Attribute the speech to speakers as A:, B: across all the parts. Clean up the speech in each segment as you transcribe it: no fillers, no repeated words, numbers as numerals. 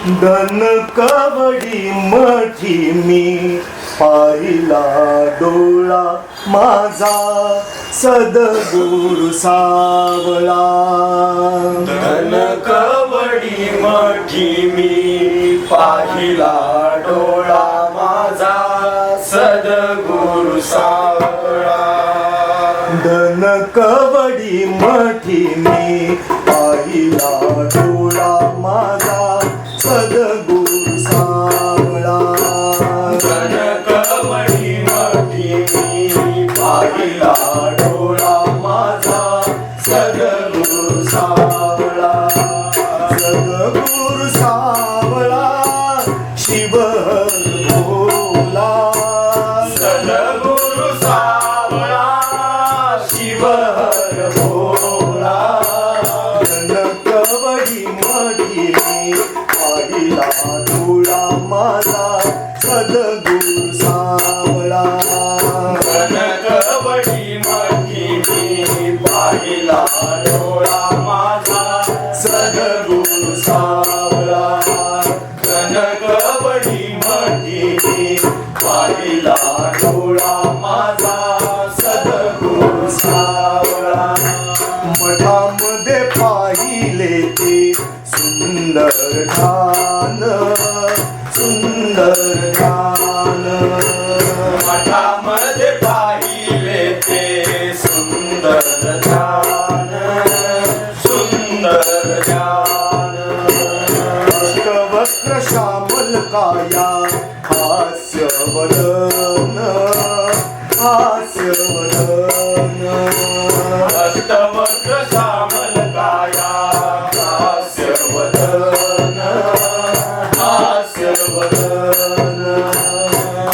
A: धन कवडी मठी मी पाहिला डोळा माझा सद्गुरु सावळा.
B: धन कवडी मठी मी पाहिला डोळा माझा सद्गुरु सावळा.
A: धन कवडी मठी मी पाहिला डोळा माझा सद्गुरु सावळा.
B: धन कवडी मठी मी पाहिला डोळा माझा सद्गुरु सावळा.
A: सद्गुरु सावळा शिव भोला.
B: सद्गुरु सावळा शिवहर भोळा.
A: धन कवडी मठी मी पाहिला डोळा माझा सद्गुरु सावळा.
B: धन कवडी मठी मी पाहिला डोळा माझा सद्गुरु सावळा. धन कवडी मठी मी पाहिला डोळा माझा सद्गुरु सावळा.
A: मठामध्ये पाहिले ते सुंदर ध्यान सुंदर ध्यान.
B: मठामध्ये पाहिले ते सुंदर ध्यान सुंदर ध्यान.
A: अष्टवक्र श्यामल काया हास्य वदन हास्य वदन.
B: अष्टवक्र श्यामल काया हास्य वदन हास्य वदन.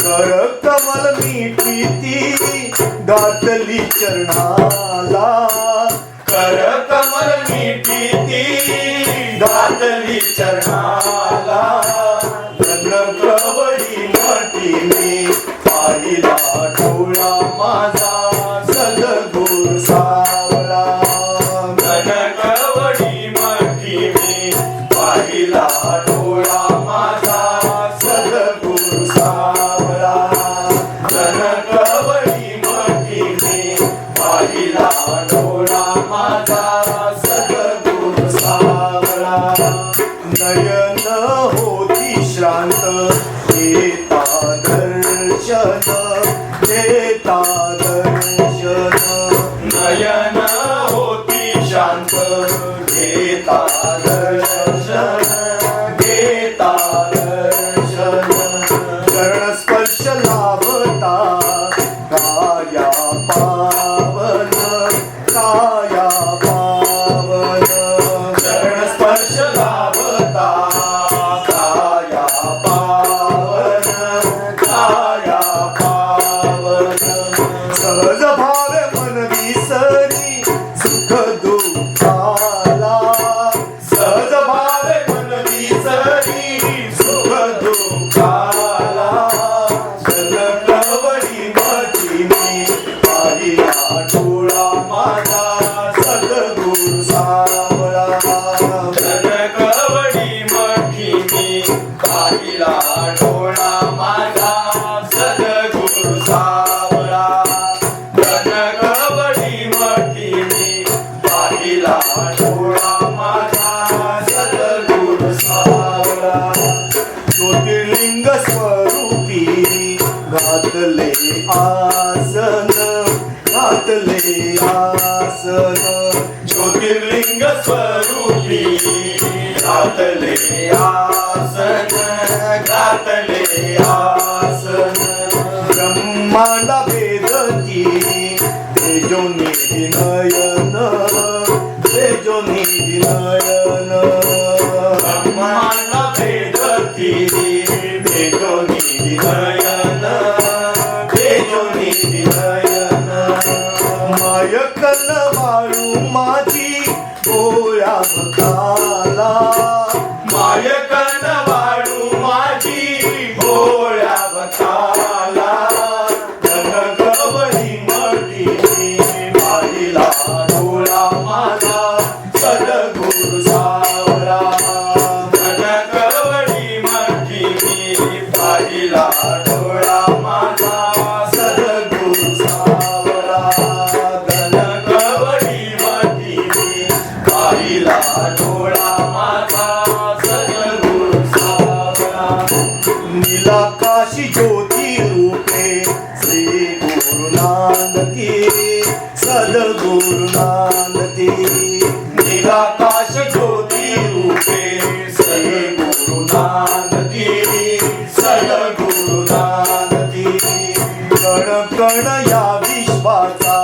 A: कर कमल मिठी ती गातली चरणाला.
B: कर कमल मिठी ती गातली चरणाला.
A: धन कवडी मठी मी पाहिला डोळा माझा सद्गुरु सावळा.
B: धन कवडी मठी मी पाहिला डोळा माझा सद्गुरु सावळा. धन कवडी मठी मी पाहिला डोळा माझा सद्गुरु सावळा.
A: नयन होती शांत देता दर्शन देता दर्शन.
B: नयन होती शांत घेता दर्शन घेता दर्शन.
A: चरण स्पर्श लाभता काया पावन काया पावन.
B: चरण स्पर्श लाभता काया पावन काया पावन.
A: सहज भावे मन विसरी सुख दुःखाला.
B: सहज भावे मन विसरी सुख दुःखाला.
A: धन कवडी मठी मी पाहिला डोळा माझा सद्गुरु सावळा.
B: धन कवडी मठी मी पाहिला डोळा माझा सद्गुरु सावळा. धन कवडी मठी मी पाहिला डोळा माझा सद्गुरु सावळा.
A: ज्योतिर्लिंग स्वरूपी घातले आसन घातले आसन.
B: ज्योतिर्लिंग स्वरूपी घातले आसन घातले आसन.
A: ब्रह्मांडा भेदती तेजोनिधी नयन तेजोनिधी नयन.
B: ब्रह्मांड भेदती तेजोनिधी नयन तेजोनिधी नयन.
A: मायकन वाळू माझी गोळ्या भकाला.
B: मायकन वाळू माझी भोळ्या भकाला.
A: धन कवडी मठी मी पाहिला डोळा माझा सद्गुरु सावळा.
B: धन कवडी
A: नीलाकाशी ज्योती रूपे श्री गुरुनानकी सद्गुरुनानकी
B: नीलाकाश ज्योती रूपे श्री गुरुनानकी सद्गुरुनानकी
A: कण कण या विश्वाचा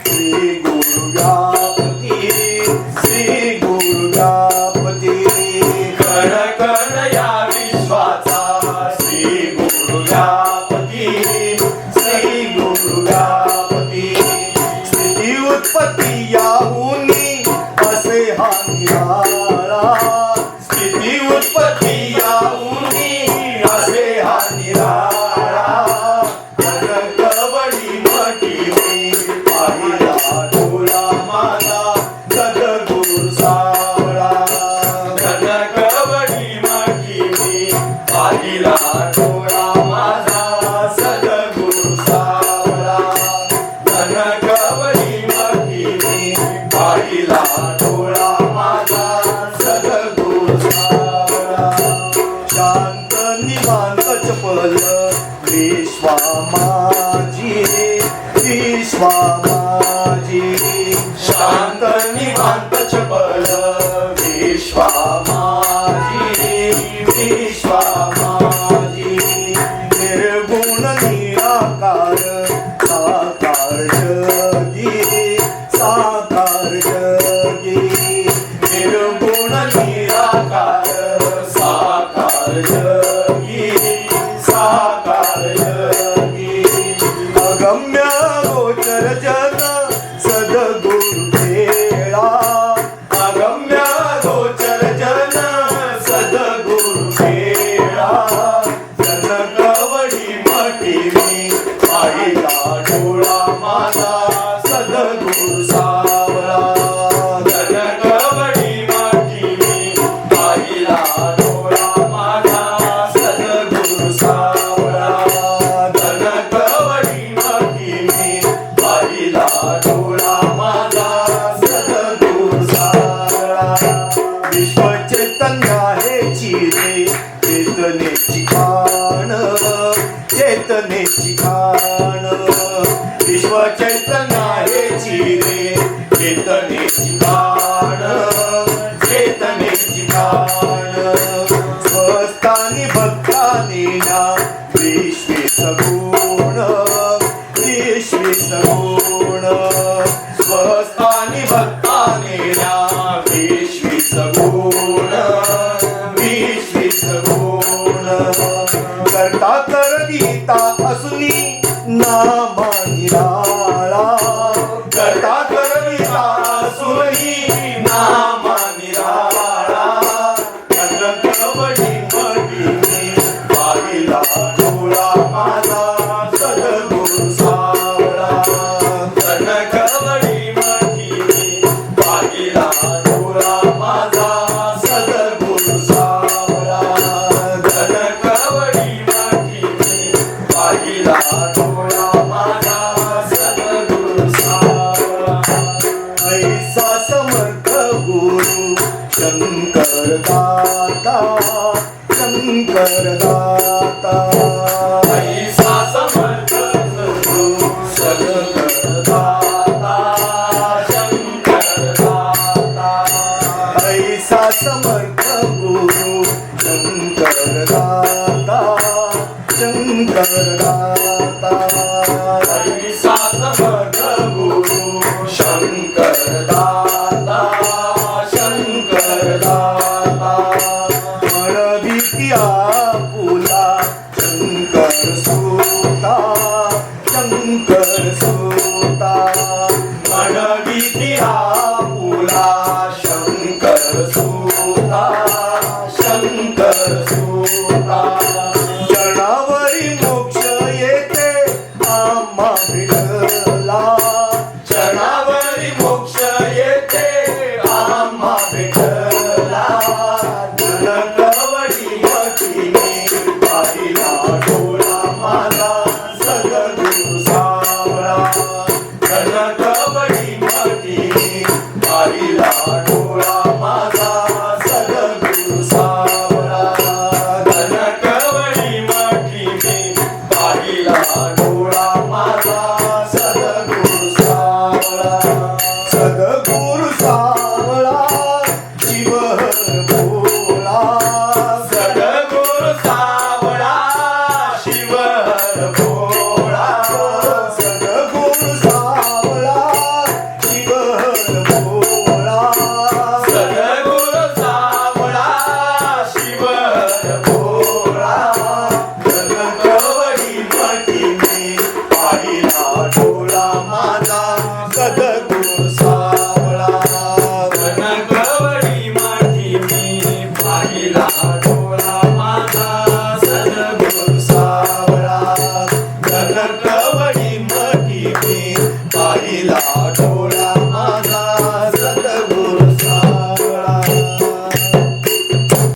A: श्री गुरु व्यापती श्री गुरु व्यापती
B: कण कण या विश्वाचा श्री गुरु व्यापती श्री गुरु व्यापती
A: स्थिती उत्पत्ती याहुनी असे हा निराळा
B: स्थिती उत्पत्ती याऊनी असे हा निराळा कवडी मटिनी पाहिला डोळा माझा सद्गुरु सावळा कवडी मटिनी पाहिला डोळा माझा सद्गुरु सावळा कवडी मटिनी पाहिला डोळा माझा सद्गुरु सावळा
A: शांत निवांत चपल विश्वा माझी विश्वा माझी
B: शांत निवांत चपल विश्वा माझी विश्वा माझी
A: निर्गुण निराकार साकार जगी साकार जगी
B: निर्गुण निराकार साकार जगी साकार जगी
A: अगम्य गोचर जन सद्गुरु खेळा
B: अगम्य गोचर जन सद्गुरु खेळा कवडी मटिनी पाहिला डोळा माझा सद्गुरु सावळा कवडी मटिनी पाहिला डोळा माझा सद्गुरु सावळा कवडी मटिनी पाहिला डोळा माझा सद्गुरु सावळा
A: विश्व चैतन्य हे चिरे चेतनेची खाण चेतनेची खाण
B: विश्व चैतन्य हे चिरे चेतनेची खाण चेतनेची खाण
A: स्वस्थानी भक्तानी ना विश्वे सगुण विश्वे सगुण
B: स्वस्थानी भक्ताने ना विश्वी सगुण विश्वी सगुण
A: करता करविता असुनी नामा निराळा
B: करता करविता सुनी नामा निराळा कवडी मटिनी पाहिला डोळा माझा सद्गुरु सावळा कवडी मटिनी पाहिला डोळा माझा सद्गुरु सावळा कवडी मटिनी पाहिला डोळा माझा सद्गुरु सावळा
A: ऐसा समर्थ गुरु शंकर दाता शंकर दाता
B: ऐसा समर्थ गुरु शंकर दाता शंकर दाता
A: ऐसा समर्थ गुरु शंकर दाता शंकर दाता
B: ऐसा समर्थ गुरु शंकर दाता शंकर दाता
A: म्हणविती आपुला शंकर सुता शंकर सुता
B: म्हणविती आपुला शंकर सुता शंकर सुता
A: जनावरी मोक्ष येते आम्हा विठला
B: जनावरी मोक्ष येते आम्हा विठला कवडी मटिनी पाहिला डोळा माझा दिला